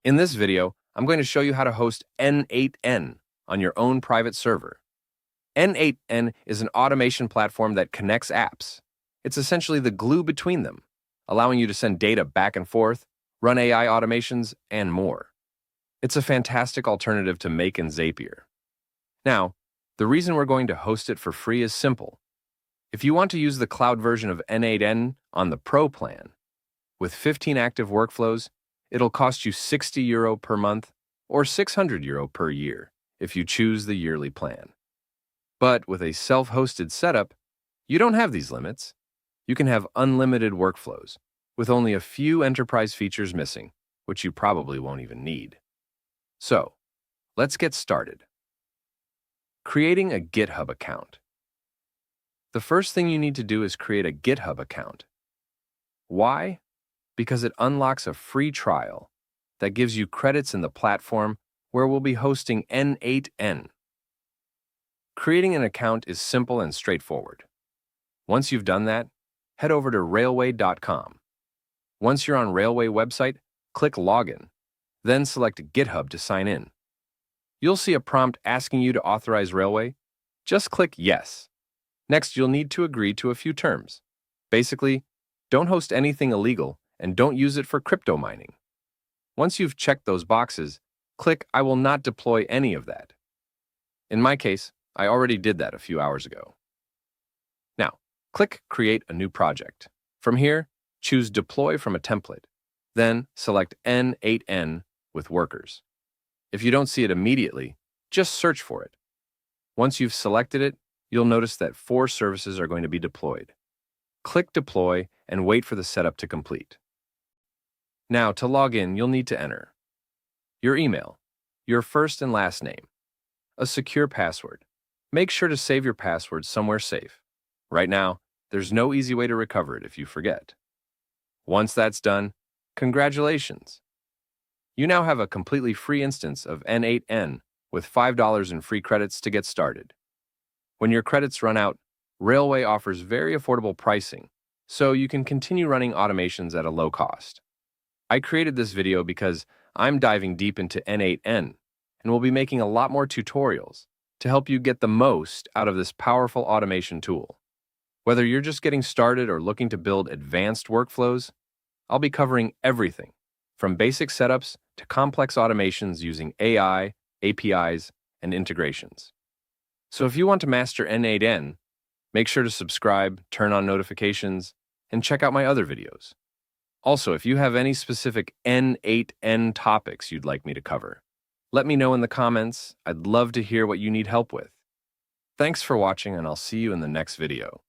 In this video, I'm going to show you how to host n8n on your own private server. n8n is an automation platform that connects apps. It's essentially the glue between them, allowing you to send data back and forth, run AI automations, and more. It's a fantastic alternative to Make and Zapier. Now, the reason we're going to host it for free is simple. If you want to use the cloud version of n8n on the Pro plan, with 15 active workflows, it'll cost you €60 per month or €600 per year if you choose the yearly plan. But with a self-hosted setup, you don't have these limits. You can have unlimited workflows with only a few enterprise features missing, which you probably won't even need. So, let's get started. Creating a GitHub account. The first thing you need to do is create a GitHub account. Why? Because it unlocks a free trial that gives you credits in the platform where we'll be hosting n8n. Creating an account is simple and straightforward. Once you've done that, head over to railway.com. Once you're on Railway website, click Login, then select GitHub to sign in. You'll see a prompt asking you to authorize Railway. Just click Yes. Next, you'll need to agree to a few terms. Basically, don't host anything illegal and don't use it for crypto mining. Once you've checked those boxes, click I will not deploy any of that. In my case, I already did that a few hours ago. Now, click Create a new project. From here, choose Deploy from a template. Then select n8n with workers. If you don't see it immediately, just search for it. Once you've selected it, you'll notice that 4 services are going to be deployed. Click Deploy and wait for the setup to complete. Now, to log in, you'll need to enter your email, your first and last name, a secure password. Make sure to save your password somewhere safe. Right now, there's no easy way to recover it if you forget. Once that's done, congratulations! You now have a completely free instance of n8n with $5 in free credits to get started. When your credits run out, Railway offers very affordable pricing, so you can continue running automations at a low cost. I created this video because I'm diving deep into n8n and will be making a lot more tutorials to help you get the most out of this powerful automation tool. Whether you're just getting started or looking to build advanced workflows, I'll be covering everything from basic setups to complex automations using AI, APIs, and integrations. So if you want to master n8n, make sure to subscribe, turn on notifications, and check out my other videos. Also, if you have any specific n8n topics you'd like me to cover, let me know in the comments. I'd love to hear what you need help with. Thanks for watching, and I'll see you in the next video.